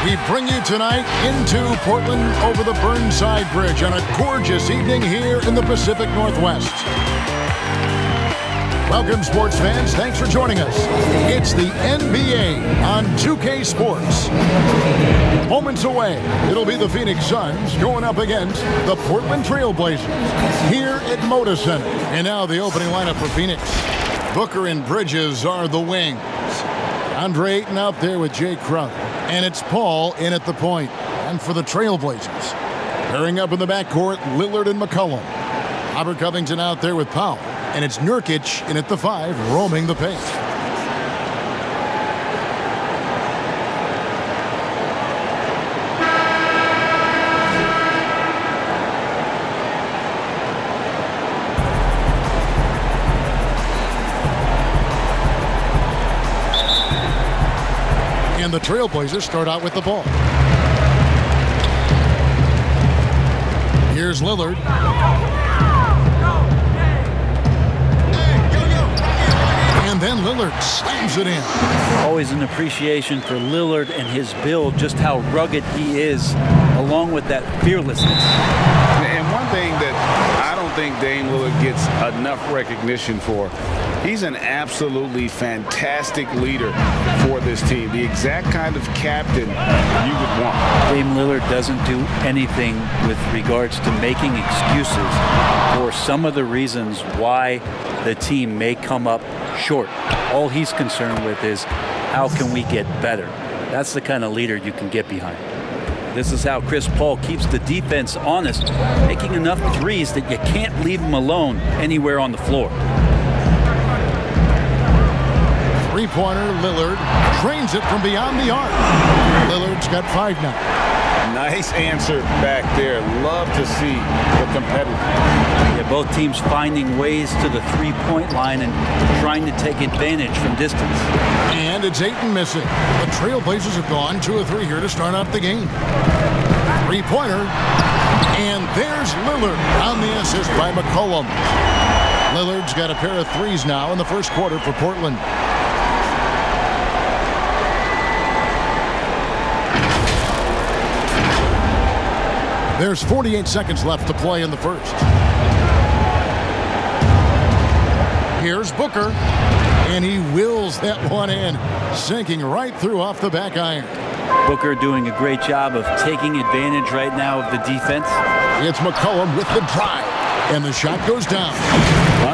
We bring you tonight into Portland over the Burnside Bridge on a gorgeous evening here in the Pacific Northwest. Welcome, sports fans. Thanks for joining us. It's the NBA on 2K Sports. Moments away, it'll be the Phoenix Suns going up against the Portland Trail Blazers here at Moda Center. And now the opening lineup for Phoenix. Booker and Bridges are the wings. Andre Ayton out there with Jay Crowder. And it's Paul in at the point. And for the Trailblazers, pairing up in the backcourt, Lillard and McCollum. Robert Covington out there with Powell. And it's Nurkic in at the 5, roaming the paint. And the Trailblazers start out with the ball. Here's Lillard. And then Lillard slams it in. Always an appreciation for Lillard and his build, just how rugged he is, along with that fearlessness. And one thing that I don't think Dame Lillard gets enough recognition for, he's an absolutely fantastic leader for this team. The exact kind of captain you would want. Dame Lillard doesn't do anything with regards to making excuses for some of the reasons why the team may come up short. All he's concerned with is how can we get better. That's the kind of leader you can get behind. This is how Chris Paul keeps the defense honest, making enough threes that you can't leave him alone anywhere on the floor. Three-pointer, Lillard drains it from beyond the arc. Lillard's got 5 now. Nice answer back there. Love to see the competitive. Yeah, both teams finding ways to the three-point line and trying to take advantage from distance. And it's Ayton missing. The Trailblazers have gone 2 of 3 here to start out the game. Three-pointer. And there's Lillard on the assist by McCollum. Lillard's got a pair of threes now in the first quarter for Portland. There's 48 seconds left to play in the first. Here's Booker, and he wills that one in, sinking right through off the back iron. Booker doing a great job of taking advantage right now of the defense. It's McCollum with the drive, and the shot goes down.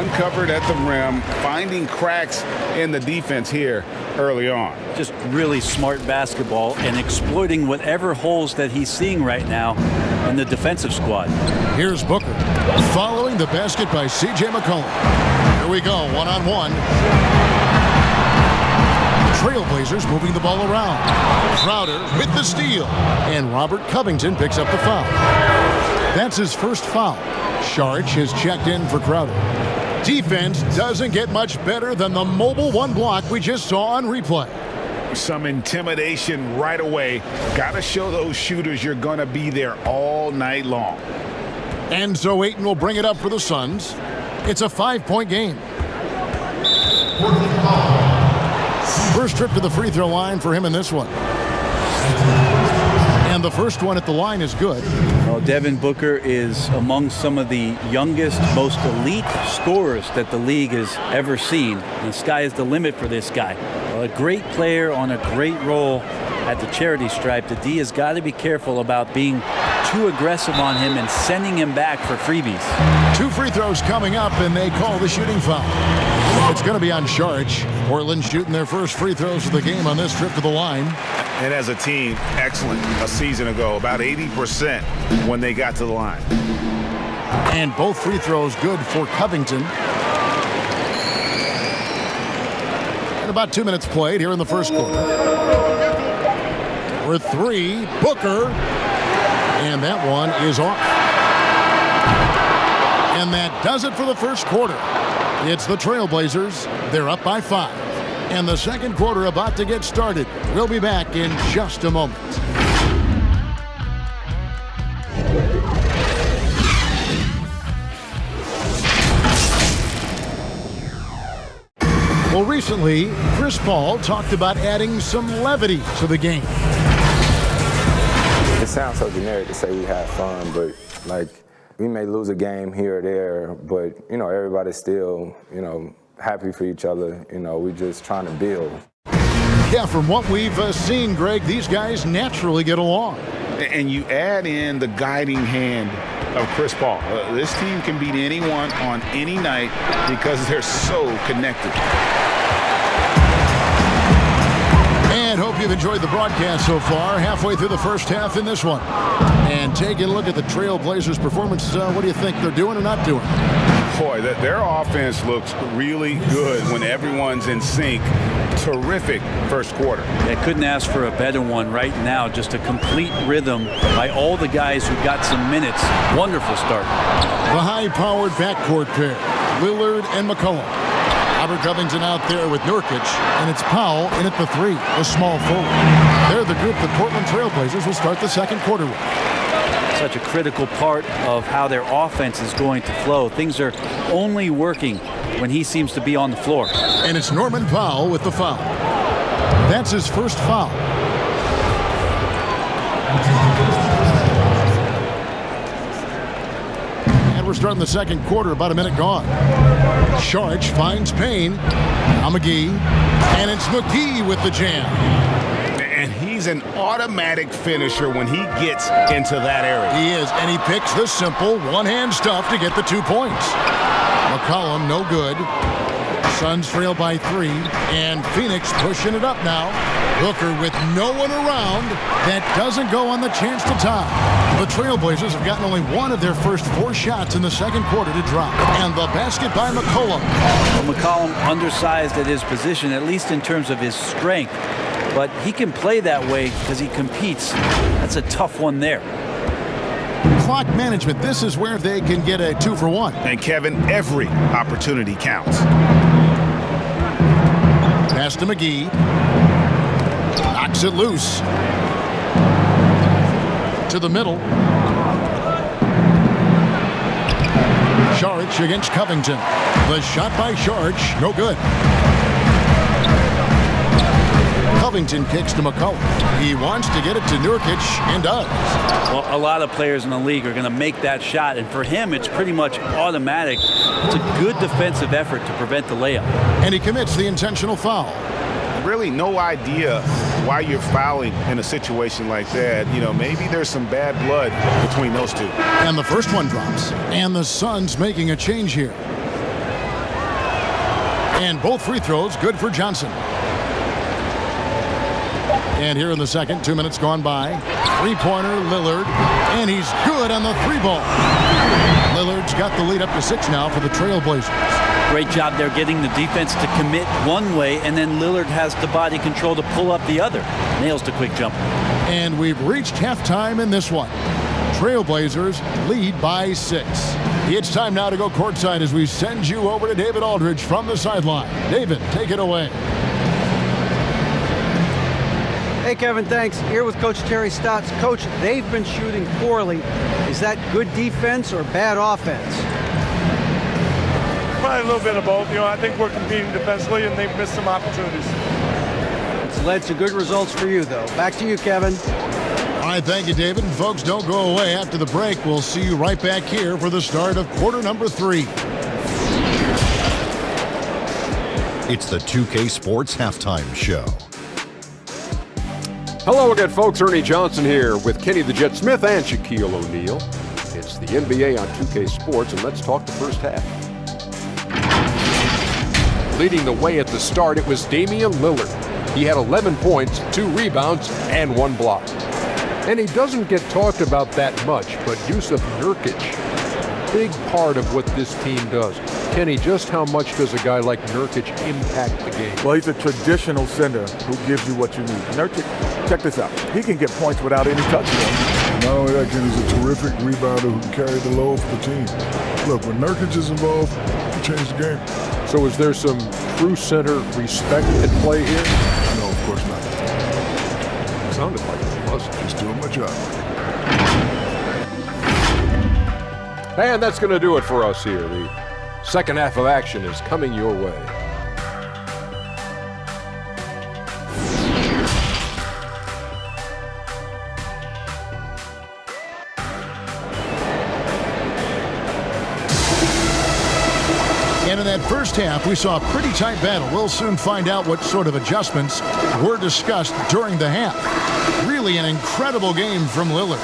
Uncovered at the rim, finding cracks in the defense here early on. Just really smart basketball and exploiting whatever holes that he's seeing right now in the defensive squad. Here's Booker, following the basket by C.J. McCollum. Here we go, one-on-one. Trailblazers moving the ball around. Crowder with the steal, and Robert Covington picks up the foul. That's his first foul. Saric has checked in for Crowder. Defense doesn't get much better than the mobile one block we just saw on replay. Some intimidation right away. Got to show those shooters you're going to be there all night long. And so Ayton will bring it up for the Suns. It's a 5-point game. First trip to the free throw line for him in this one. And the first one at the line is good. Well, Devin Booker is among some of the youngest, most elite scorers that the league has ever seen. The sky is the limit for this guy. Well, a great player on a great role at the charity stripe. The D has got to be careful about being too aggressive on him and sending him back for freebies. 2 free throws coming up, and they call the shooting foul. It's going to be on Saric. Portland shooting their first free throws of the game on this trip to the line. And as a team, excellent a season ago. About 80% when they got to the line. And both free throws good for Covington. And about 2 minutes played here in the first quarter. For 3, Booker. And that one is off. And that does it for the first quarter. It's the Trailblazers. They're up by 5. And the second quarter about to get started. We'll be back in just a moment. Well, recently, Chris Paul talked about adding some levity to the game. It sounds so generic to say we have fun, but like we may lose a game here or there, but you know, everybody's still, you know, happy for each other. You know, we're just trying to build. Yeah, from what we've seen, Greg, these guys naturally get along. And you add in the guiding hand of Chris Paul. This team can beat anyone on any night because they're so connected. And hope you've enjoyed the broadcast so far. Halfway through the first half in this one. And taking a look at the Trailblazers' performance, what do you think they're doing or not doing? Boy, their offense looks really good when everyone's in sync. Terrific first quarter. They couldn't ask for a better one right now. Just a complete rhythm by all the guys who got some minutes. Wonderful start. The high-powered backcourt pair, Lillard and McCollum. Robert Covington out there with Nurkic, and it's Powell in at the 3, a small forward. They're the group the Portland Trailblazers will start the second quarter with. Such a critical part of how their offense is going to flow. Things are only working when he seems to be on the floor. And it's Norman Powell with the foul. That's his first foul. And we're starting the second quarter, about a minute gone. Saric finds Payne. Now McGee. And it's McGee with the jam. And he's an automatic finisher when he gets into that area. He is, and he picks the simple one-hand stuff to get the 2 points. McCollum, no good. Suns trail by 3, and Phoenix pushing it up now. Booker with no one around. That doesn't go on the chance to tie. The Trailblazers have gotten only one of their first 4 shots in the second quarter to drop. And the basket by McCollum. Well, McCollum undersized at his position, at least in terms of his strength. But he can play that way because he competes. That's a tough one there. Clock management. This is where they can get a 2 for 1. And Kevin, every opportunity counts. Pass to McGee. Knocks it loose. To the middle. Saric against Covington. The shot by Saric, no good. Covington kicks to McCollum. He wants to get it to Nurkic and does. Well, a lot of players in the league are going to make that shot, and for him, it's pretty much automatic. It's a good defensive effort to prevent the layup. And he commits the intentional foul. Really no idea why you're fouling in a situation like that. You know, maybe there's some bad blood between those two. And the first one drops. And the Suns making a change here. And both free throws good for Johnson. And here in the second, 2 minutes gone by. Three-pointer, Lillard. And he's good on the 3-ball. Lillard's got the lead up to 6 now for the Trailblazers. Great job there getting the defense to commit one way, and then Lillard has the body control to pull up the other. Nails the quick jumper. And we've reached halftime in this one. Trailblazers lead by 6. It's time now to go courtside as we send you over to David Aldridge from the sideline. David, take it away. Hey, Kevin, thanks. Here with Coach Terry Stotts. Coach, they've been shooting poorly. Is that good defense or bad offense? Probably a little bit of both. You know, I think we're competing defensively, and they've missed some opportunities. It's led to good results for you, though. Back to you, Kevin. All right, thank you, David. And folks, don't go away. After the break, we'll see you right back here for the start of quarter number 3. It's the 2K Sports Halftime Show. Hello again, folks. Ernie Johnson here with Kenny the Jet Smith and Shaquille O'Neal. It's the NBA on 2K Sports, and let's talk the first half. Leading the way at the start, it was Damian Lillard. He had 11 points, 2 rebounds, and 1 block. And he doesn't get talked about that much, but Jusuf Nurkic, big part of what this team does. Kenny, just how much does a guy like Nurkic impact the game? Well, he's a traditional center who gives you what you need. Nurkic, check this out. He can get points without any touching. Not only that, he's a terrific rebounder who can carry the load for the team. Look, when Nurkic is involved, he changes the game. So is there some true center respect at play here? No, of course not. It sounded like it was. Just doing my job. And that's going to do it for us here. The second half of action is coming your way. And in that first half, we saw a pretty tight battle. We'll soon find out what sort of adjustments were discussed during the half. Really an incredible game from Lillard.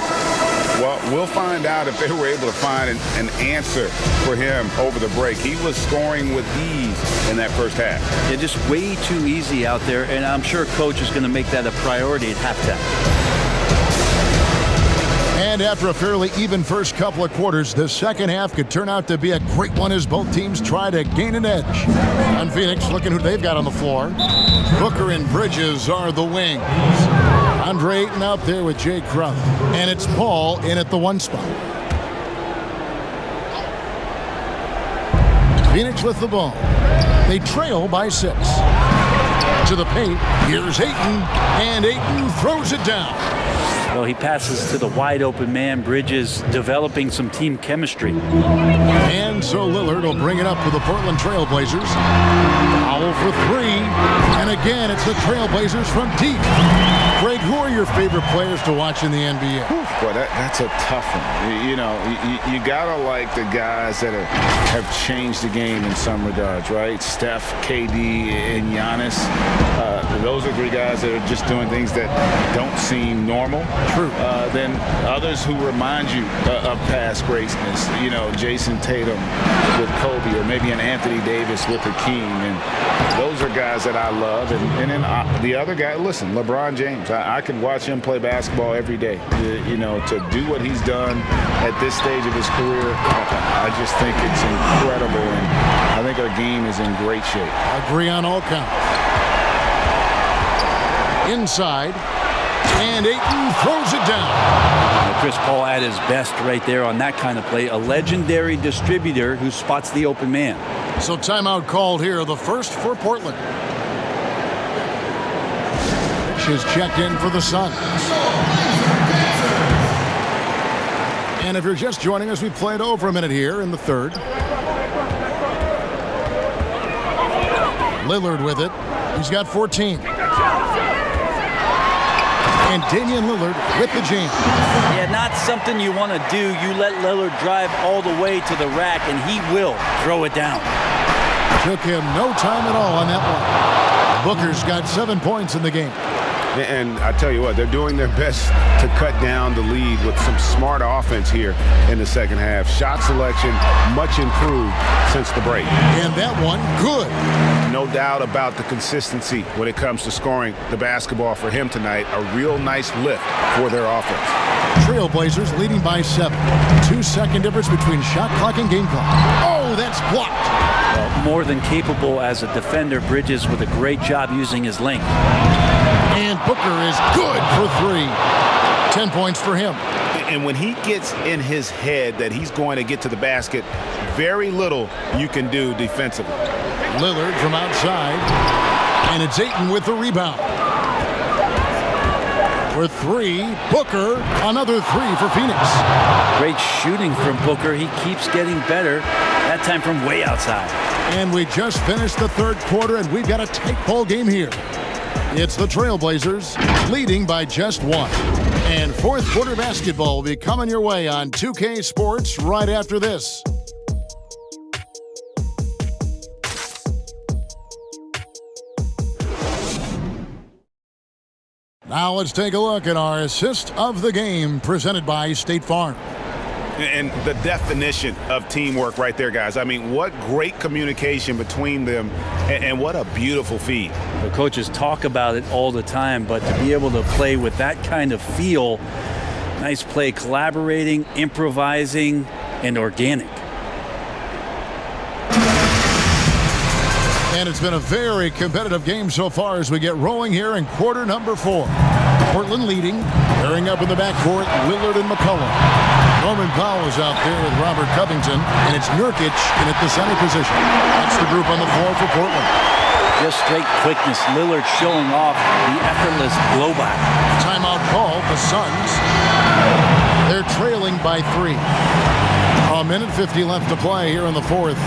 Well, we'll find out if they were able to find an answer for him over the break. He was scoring with ease in that first half. Yeah, just way too easy out there, and I'm sure Coach is going to make that a priority at halftime. And after a fairly even first couple of quarters, the second half could turn out to be a great one as both teams try to gain an edge. On Phoenix, looking who they've got on the floor. Booker and Bridges are the wings. Andre Ayton out there with Jay Crump. And it's Paul in at the 1 spot. Phoenix with the ball. They trail by 6. To the paint, here's Ayton, and Ayton throws it down. Well, he passes to the wide open man. Bridges developing some team chemistry. And so Lillard will bring it up for the Portland Trail Blazers. Foul for 3. And again, it's the Trail Blazers from deep. Greg, who are your favorite players to watch in the NBA? Boy, that's a tough one. You know, you gotta like the guys that have changed the game in some regards, right? Steph, KD, and Giannis. Those are 3 guys that are just doing things that don't seem normal. True. Then others who remind you of past greatness. You know, Jason Tatum with Kobe, or maybe an Anthony Davis with Hakeem. And those are guys that I love. And then the other guy, listen, LeBron James. I could watch him play basketball every day. You know, to do what he's done at this stage of his career, I just think it's incredible. And I think our game is in great shape. Agree on all counts. Inside. And Ayton throws it down. Chris Paul at his best right there on that kind of play. A legendary distributor who spots the open man. So timeout called here, the first for Portland. Is checked in for the Suns. And if you're just joining us, we played over a minute here in the third. Lillard with it. He's got 14. And Damian Lillard with the jam. Yeah, not something you want to do. You let Lillard drive all the way to the rack, and he will throw it down. Took him no time at all on that one. Booker's got 7 points in the game. And I tell you what, they're doing their best to cut down the lead with some smart offense here in the second half. Shot selection much improved since the break. And that one, good. No doubt about the consistency when it comes to scoring the basketball for him tonight. A real nice lift for their offense. Trailblazers leading by 7. 2-second difference between shot clock and game clock. Oh, that's blocked. Well, more than capable as a defender. Bridges with a great job using his length. And Booker is good for 3. 10 points for him. And when he gets in his head that he's going to get to the basket, very little you can do defensively. Lillard from outside. And it's Ayton with the rebound. For 3, Booker, another 3 for Phoenix. Great shooting from Booker. He keeps getting better, that time from way outside. And we just finished the third quarter, and we've got a tight ball game here. It's the Trailblazers leading by just 1. And fourth quarter basketball will be coming your way on 2K Sports right after this. Now let's take a look at our assist of the game presented by State Farm. And the definition of teamwork right there, guys. I mean, what great communication between them, and what a beautiful feed. The coaches talk about it all the time, but to be able to play with that kind of feel, nice play, collaborating, improvising, and organic. And it's been a very competitive game so far as we get rolling here in quarter number 4. Portland leading, pairing up in the backcourt, Lillard and McCollum. Norman Powell is out there with Robert Covington, and it's Nurkic in at the center position. That's the group on the floor for Portland. Just straight quickness. Lillard showing off the effortless blow-by. Timeout called, the Suns. They're trailing by 3. A minute 50 left to play here in the fourth.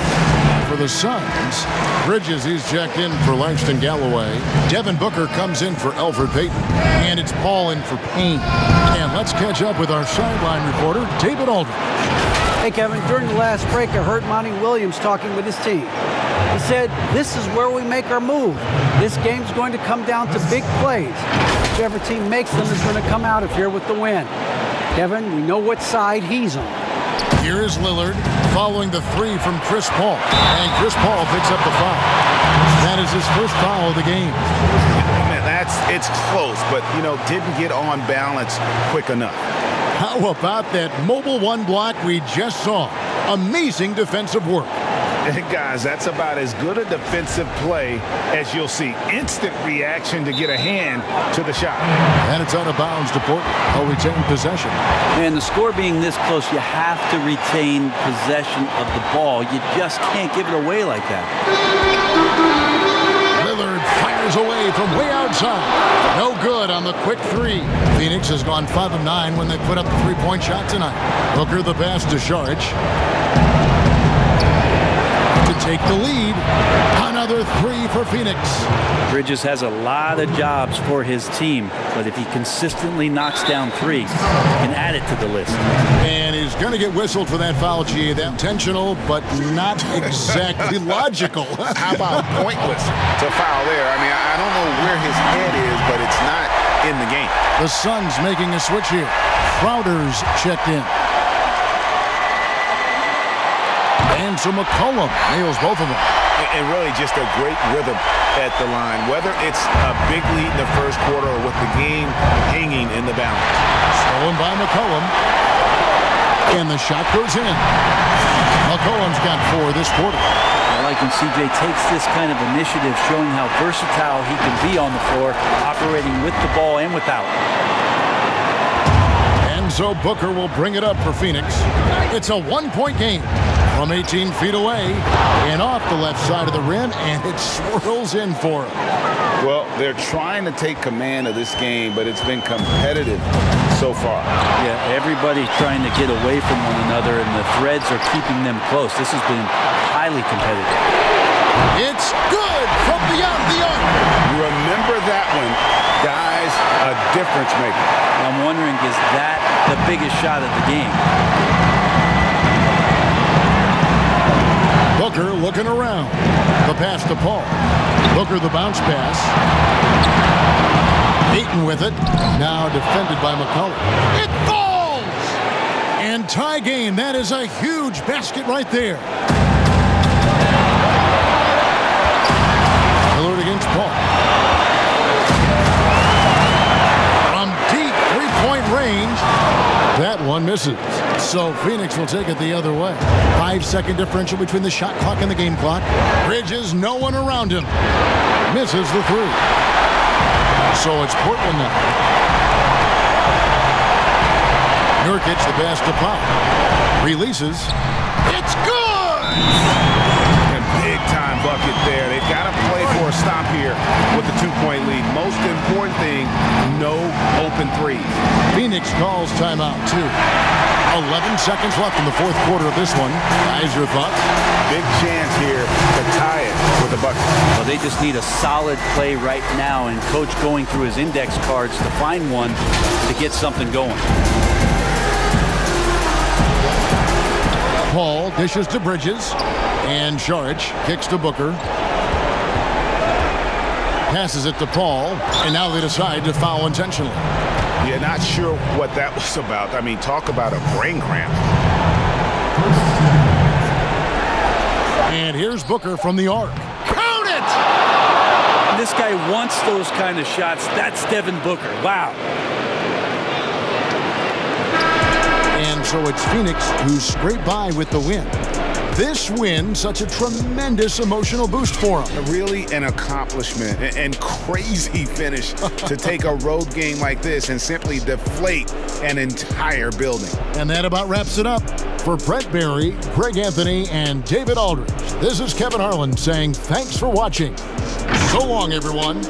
For the Suns, Bridges, he's checked in for Langston Galloway. Devin Booker comes in for Elfrid Payton. And it's Paul in for Payne. And let's catch up with our sideline reporter, David Aldridge. Hey, Kevin, during the last break, I heard Monty Williams talking with his team. He said, this is where we make our move. This game's going to come down to big plays. Whichever team makes them is going to come out of here with the win. Kevin, we know what side he's on. Here is Lillard following the three from Chris Paul. And Chris Paul picks up the foul. That is his first foul of the game. Man, it's close, but, didn't get on balance quick enough. How about that mobile one block we just saw? Amazing defensive work. Guys, that's about as good a defensive play as you'll see. Instant reaction to get a hand to the shot. And it's out of bounds to Portland. They'll retain possession. And the score being this close, you have to retain possession of the ball. You just can't give it away like that. Lillard fires away from way outside. No good on the quick three. Phoenix has gone 5 of 9 when they put up the three-point shot tonight. Booker the pass to Saric. Take the lead. Another three for Phoenix. Bridges has a lot of jobs for his team, but if he consistently knocks down threes, he can add it to the list. And he's going to get whistled for that foul, G. That intentional, but not exactly logical. How about pointless to foul there? I mean, I don't know where his head is, but it's not in the game. The Suns making a switch here. Crowder's checked in. And so McCollum nails both of them. And really just a great rhythm at the line, whether it's a big lead in the first quarter or with the game hanging in the balance. Stolen by McCollum. And the shot goes in. McCollum's got 4 this quarter. I like when CJ takes this kind of initiative, showing how versatile he can be on the floor, operating with the ball and without. And so Booker will bring it up for Phoenix. It's a 1-point game. From 18 feet away and off the left side of the rim, and it swirls in for him. Well, they're trying to take command of this game, but it's been competitive so far. Yeah, everybody trying to get away from one another, and the threads are keeping them close. This has been highly competitive. It's good from beyond the arc. Remember that one, guys, a difference maker. I'm wondering, is that the biggest shot of the game? Booker looking around. The pass to Paul. Booker the bounce pass. Ayton with it. Now defended by McCollum. It falls! And tie game. That is a huge basket right there. Lillard against Paul. From deep three-point range. That one misses. So Phoenix will take it the other way. 5-second differential between the shot clock and the game clock. Bridges, no one around him. Misses the three. So it's Portland now. Nurkic, the pass to Paul. Releases. It's good! And big-time bucket there. They've got to play for a stop here with the 2-point lead. Most important thing, no open threes. Phoenix calls timeout, too. 11 seconds left in the fourth quarter of this one. Guys, your thoughts? Big chance here to tie it with a bucket. Well, they just need a solid play right now, and Coach going through his index cards to find one to get something going. Paul dishes to Bridges, and Saric kicks to Booker. Passes it to Paul, and now they decide to foul intentionally. Yeah, not sure what that was about. I mean, talk about a brain cramp. And here's Booker from the arc. Count it! This guy wants those kind of shots. That's Devin Booker. Wow. And so it's Phoenix who scraped by with the win. This win, such a tremendous emotional boost for them. Really an accomplishment and crazy finish to take a road game like this and simply deflate an entire building. And that about wraps it up. For Brett Barry, Greg Anthony, and David Aldridge, this is Kevin Harlan saying thanks for watching. So long, everyone.